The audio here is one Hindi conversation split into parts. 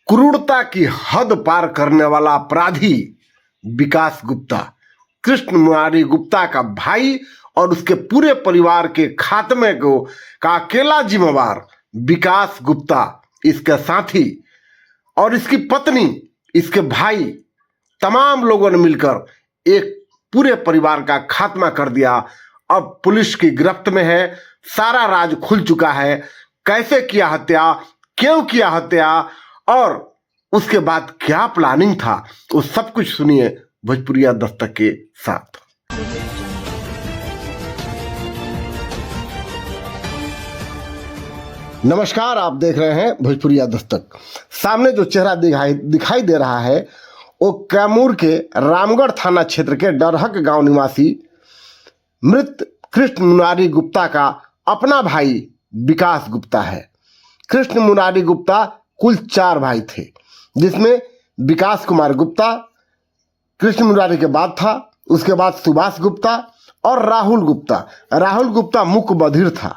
क्रूरता की हद पार करने वाला अपराधी विकास गुप्ता, कृष्ण मुरारी गुप्ता का भाई और उसके पूरे परिवार के खात्मे को का अकेला जिम्मेवार विकास गुप्ता, इसके साथी और इसकी पत्नी, इसके भाई, तमाम लोगों ने मिलकर एक पूरे परिवार का खात्मा कर दिया। अब पुलिस की गिरफ्त में है। सारा राज खुल चुका है। कैसे किया हत्या, क्यों किया हत्या और उसके बाद क्या प्लानिंग था, वो सब कुछ सुनिए भोजपुरिया दस्तक के साथ। नमस्कार, आप देख रहे हैं भोजपुरिया दस्तक। सामने जो चेहरा दिखाई दे रहा है वो कैमूर के रामगढ़ थाना क्षेत्र के डरहक गांव निवासी मृत कृष्ण मुरारी गुप्ता का अपना भाई विकास गुप्ता है। कृष्ण मुरारी गुप्ता कुल 4 भाई थे, जिसमें विकास कुमार गुप्ता कृष्ण मुरारी के बाद था, उसके बाद सुभाष गुप्ता और राहुल गुप्ता। राहुल गुप्ता मुख्य बधिर था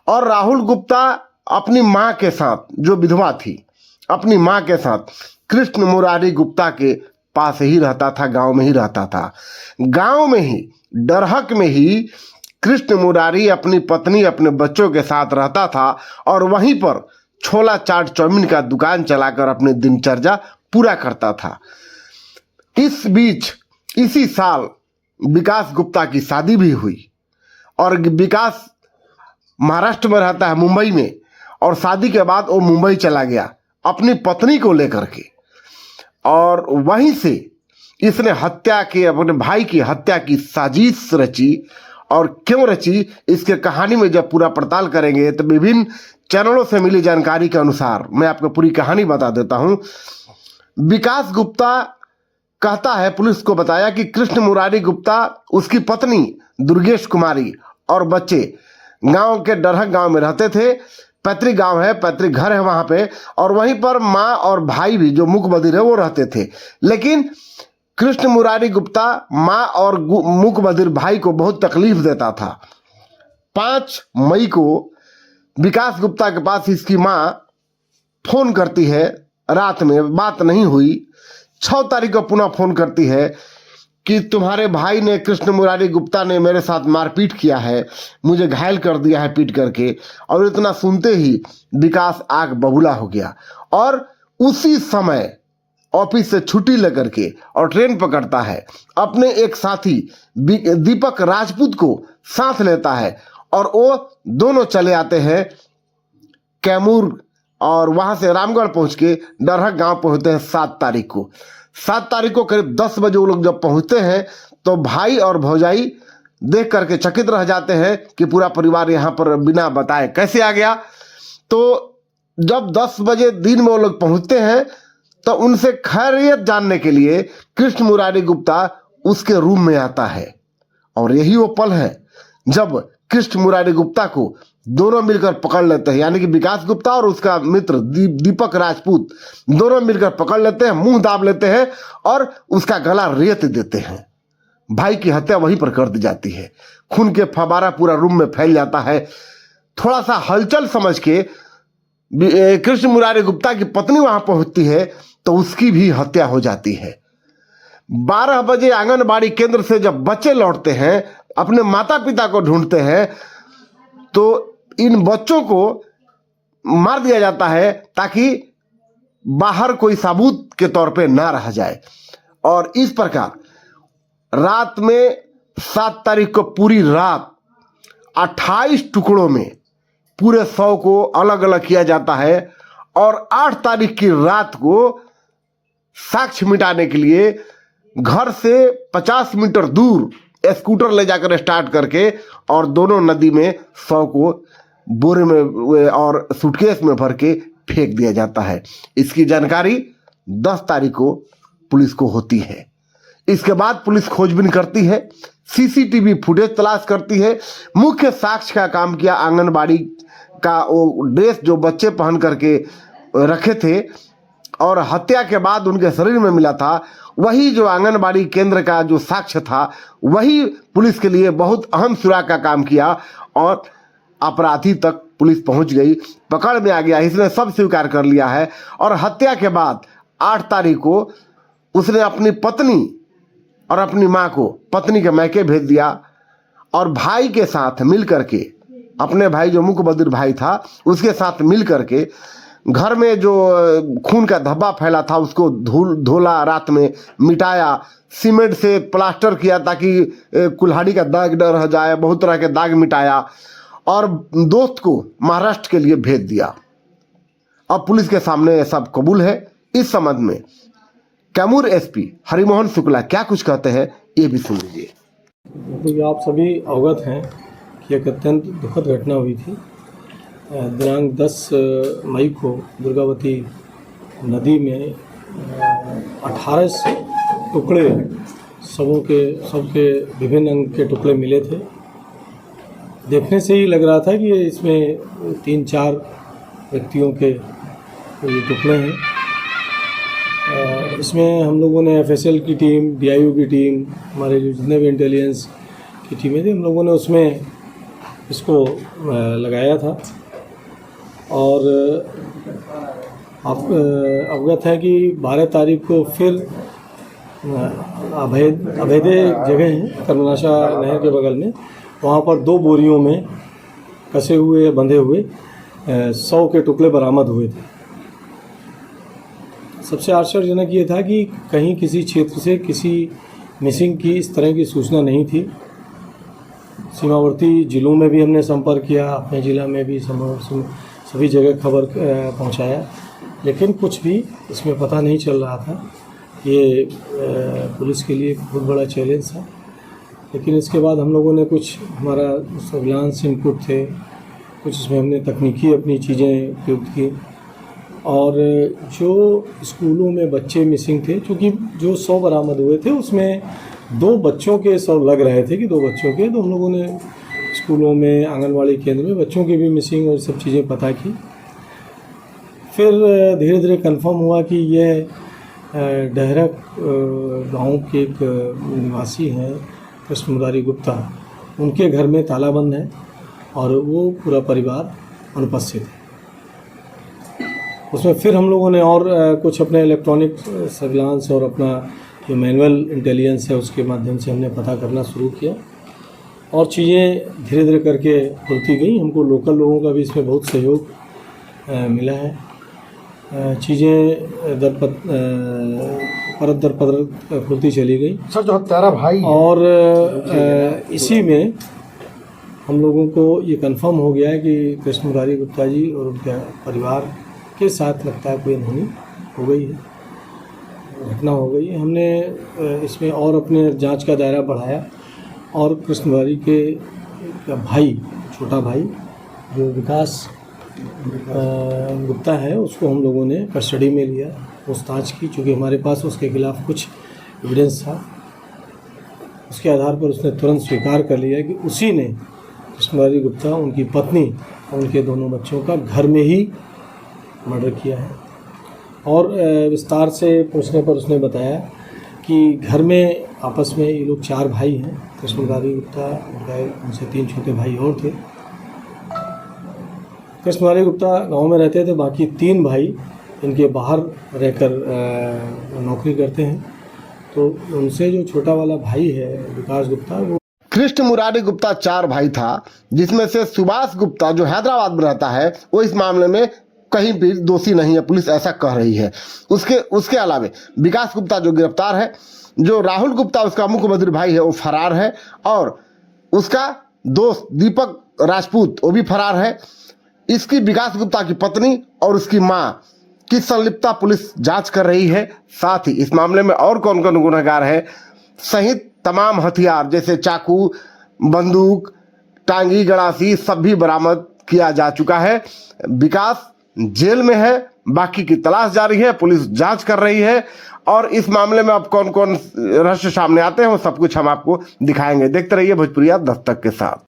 और राहुल गुप्ता अपनी मां के साथ, जो विधवा थी, अपनी मां के साथ कृष्ण मुरारी गुप्ता के पास ही रहता था, गांव में ही रहता था। गांव में ही, डरहक में ही कृष्ण मुरारी अपनी पत्नी, अपने बच्चों के साथ रहता था और वहीं पर छोला चाट चाउमीन का दुकान चलाकर अपनी दिनचर्या पूरा करता था। इस बीच इसी साल विकास गुप्ता की शादी भी हुई और विकास महाराष्ट्र में रहता है, मुंबई में, और शादी के बाद वो मुंबई चला गया अपनी पत्नी को लेकर के, और वहीं से इसने हत्या की, अपने भाई की हत्या की साजिश रची। और क्यों रची, इसके कहानी में जब पूरा पड़ताल करेंगे तो विभिन्न चैनलों से मिली जानकारी के अनुसार मैं आपको पूरी कहानी बता देता हूं। विकास गुप्ता कहता है, पुलिस को बताया कि कृष्ण मुरारी गुप्ता, उसकी पत्नी दुर्गेश कुमारी और बच्चे गांव के डरहक गांव में रहते थे। पैतृक गांव है, पैतृक घर है वहां पे, और वहीं पर मां और भाई भी, जो मुख्य बधिर है, वो रहते थे। लेकिन कृष्ण मुरारी गुप्ता मां और मुख्य बधिर भाई को बहुत तकलीफ देता था। 5 मई को विकास गुप्ता के पास इसकी मां फोन करती है, रात में बात नहीं हुई। 6 तारीख को पुनः फोन करती है कि तुम्हारे भाई ने, कृष्ण मुरारी गुप्ता ने मेरे साथ मारपीट किया है, मुझे घायल कर दिया है पीट करके। और इतना सुनते ही विकास आग बबूला हो गया और उसी समय ऑफिस से छुट्टी लेकर के और ट्रेन पकड़ता है। अपने एक साथी दीपक राजपूत को साथ लेता है और वो दोनों चले आते हैं कैमूर, और वहां से रामगढ़ पहुंच के डरहक गांव पहुंचते हैं 7 तारीख को। 7 तारीख को करीब 10 बजे वो लोग जब पहुंचते हैं तो भाई और भौजाई देख करके चकित रह जाते हैं कि पूरा परिवार यहाँ पर बिना बताए कैसे आ गया। तो जब 10 बजे दिन में वो लोग पहुंचते हैं तो उनसे खैरियत जानने के लिए कृष्ण मुरारी गुप्ता उसके रूम में आता है। और यही वो पल है जब कृष्ण मुरारी गुप्ता को दोनों मिलकर पकड़ लेते हैं, यानी कि विकास गुप्ता और उसका मित्र दीपक राजपूत दोनों मिलकर पकड़ लेते हैं, मुंह दाब लेते हैं और उसका गला रेत देते हैं। भाई की हत्या वहीं पर कर दी जाती है। खून के फव्वारा पूरा रूम में फैल जाता है। थोड़ा सा हलचल समझ के कृष्ण मुरारी गुप्ता की पत्नी वहां पहुंचती है तो उसकी भी हत्या हो जाती है। 12 बजे आंगनबाड़ी केंद्र से जब बच्चे लौटते हैं, अपने माता पिता को ढूंढते हैं, तो इन बच्चों को मार दिया जाता है ताकि बाहर कोई सबूत के तौर पे ना रह जाए। और इस प्रकार रात में 7 तारीख को पूरी रात 28 टुकड़ों में पूरे 100 को अलग अलग किया जाता है। और 8 तारीख की रात को साक्ष्य मिटाने के लिए घर से 50 मीटर दूर स्कूटर ले जाकर स्टार्ट करके और दोनों नदी में 100 को बोरे में और सूटकेस में भर के फेंक दिया जाता है। इसकी जानकारी 10 तारीख को पुलिस को होती है। इसके बाद पुलिस खोजबीन करती है, सीसीटीवी फुटेज तलाश करती है। मुख्य साक्ष्य का काम किया आंगनबाड़ी का वो ड्रेस जो बच्चे पहन करके रखे थे और हत्या के बाद उनके शरीर में मिला था, वही जो आंगनबाड़ी केंद्र का जो साक्ष्य था, वही पुलिस के लिए बहुत अहम सुराग का काम किया। और अपराधी तक पुलिस पहुंच गई, पकड़ में आ गया। इसने सब स्वीकार कर लिया है और हत्या के बाद 8 तारीख को उसने अपनी पत्नी और अपनी मां को पत्नी के मैके भेज दिया और भाई के साथ मिल करके, अपने भाई जो मुकबदिर भाई था उसके साथ मिल करके घर में जो खून का धब्बा फैला था उसको धोला, रात में मिटाया, सीमेंट से प्लास्टर किया ताकि कुल्हाड़ी का दाग न रह जाए, बहुत तरह के दाग मिटाया और दोस्त को महाराष्ट्र के लिए भेज दिया। अब पुलिस के सामने ये सब कबूल है। इस संबंध में कैमूर एसपी हरिमोहन शुक्ला क्या कुछ कहते हैं ये भी सुन लीजिए। तो आप सभी अवगत हैं कि एक अत्यंत दुखद घटना हुई थी। दिनांक 10 मई को दुर्गावती नदी में 18 टुकड़े सबके विभिन्न अंग के टुकड़े मिले थे। देखने से ही लग रहा था कि इसमें 3-4 व्यक्तियों के ये टुकड़े हैं। इसमें हम लोगों ने एफएसएल की टीम, डीआईयू की टीम, हमारे जो जितने भी इंटेलिजेंस की टीमें थी, हम लोगों ने उसमें इसको लगाया था। और आप अवगत है कि 12 तारीख को फिर अभेद जगह है कर्मनाशा नहर के बगल में, वहाँ पर 2 बोरियों में कसे हुए बंधे हुए 100 के टुकड़े बरामद हुए थे। सबसे आश्चर्यजनक ये था कि कहीं किसी क्षेत्र से किसी मिसिंग की इस तरह की सूचना नहीं थी। सीमावर्ती ज़िलों में भी हमने संपर्क किया, अपने ज़िला में भी सभी जगह खबर पहुंचाया, लेकिन कुछ भी इसमें पता नहीं चल रहा था। ये पुलिस के लिए बहुत बड़ा चैलेंज था। लेकिन इसके बाद हम लोगों ने कुछ, हमारा सर्विलांस इनपुट थे, कुछ इसमें हमने तकनीकी अपनी चीज़ें उपयोग की और जो स्कूलों में बच्चे मिसिंग थे, क्योंकि जो 100 बरामद हुए थे उसमें 2 बच्चों के 100 लग रहे थे कि 2 बच्चों के, तो हम लोगों ने स्कूलों में, आंगनवाड़ी केंद्र में बच्चों की भी मिसिंग और सब चीज़ें पता की। फिर धीरे धीरे कंफर्म हुआ कि यह डहरक गांव के एक निवासी हैं कृष्ण मुरारी गुप्ता, उनके घर में ताला बंद है और वो पूरा परिवार अनुपस्थित है। उसमें फिर हम लोगों ने और कुछ अपने इलेक्ट्रॉनिक सर्विलांस और अपना जो मैनुअल इंटेलिजेंस है उसके माध्यम से हमने पता करना शुरू किया और चीज़ें धीरे धीरे करके खुलती गई। हमको लोकल लोगों का भी इसमें बहुत सहयोग मिला है। चीज़ें परत दर परत खुलती चली गई। सर, जो तेरा भाई और इसी में हम लोगों को ये कंफर्म हो गया है कि कृष्ण मुरारी गुप्ता जी और उनके परिवार के साथ लगता है कोई अनहोनी हो गई है, घटना हो गई है। हमने इसमें और अपने जांच का दायरा बढ़ाया और कृष्ण मुरारी के भाई, छोटा भाई जो विकास गुप्ता है, उसको हम लोगों ने कस्टडी में लिया, पूछताछ की, चूँकि हमारे पास उसके खिलाफ़ कुछ एविडेंस था। उसके आधार पर उसने तुरंत स्वीकार कर लिया कि उसी ने कृष्ण मुरारी गुप्ता, उनकी पत्नी और उनके दोनों बच्चों का घर में ही मर्डर किया है। और विस्तार से पूछने पर उसने बताया कि घर में आपस में ये लोग 4 भाई हैं, कृष्ण मुरारी गुप्ता, उनसे 3 छोटे भाई और थे। कृष्ण मुरारी गुप्ता गांव में रहते थे, बाकी 3 भाई इनके बाहर रहकर नौकरी करते हैं। तो उनसे जो छोटा वाला भाई है विकास गुप्ता, वो कृष्ण मुरारी गुप्ता 4 भाई था, जिसमें से सुभाष गुप्ता जो हैदराबाद में रहता है वो इस मामले में कहीं भी दोषी नहीं है, पुलिस ऐसा कह रही है। उसके अलावे विकास गुप्ता जो गिरफ्तार है, जो राहुल गुप्ता उसका मुकबदिर भाई है वो फरार है और उसका दोस्त दीपक राजपूत वो भी फरार है। इसकी विकास गुप्ता की पत्नी और उसकी मां की संलिप्तता पुलिस जांच कर रही है। साथ ही इस मामले में और कौन कौन गुनहगार है सहित तमाम हथियार जैसे चाकू, बंदूक, टांगी, गड़ासी सब भी बरामद किया जा चुका है। विकास जेल में है, बाकी की तलाश जारी है, पुलिस जांच कर रही है और इस मामले में अब कौन कौन रहस्य सामने आते हैं वो सब कुछ हम आपको दिखाएंगे। देखते रहिए भोजपुरिया दस्तक के साथ।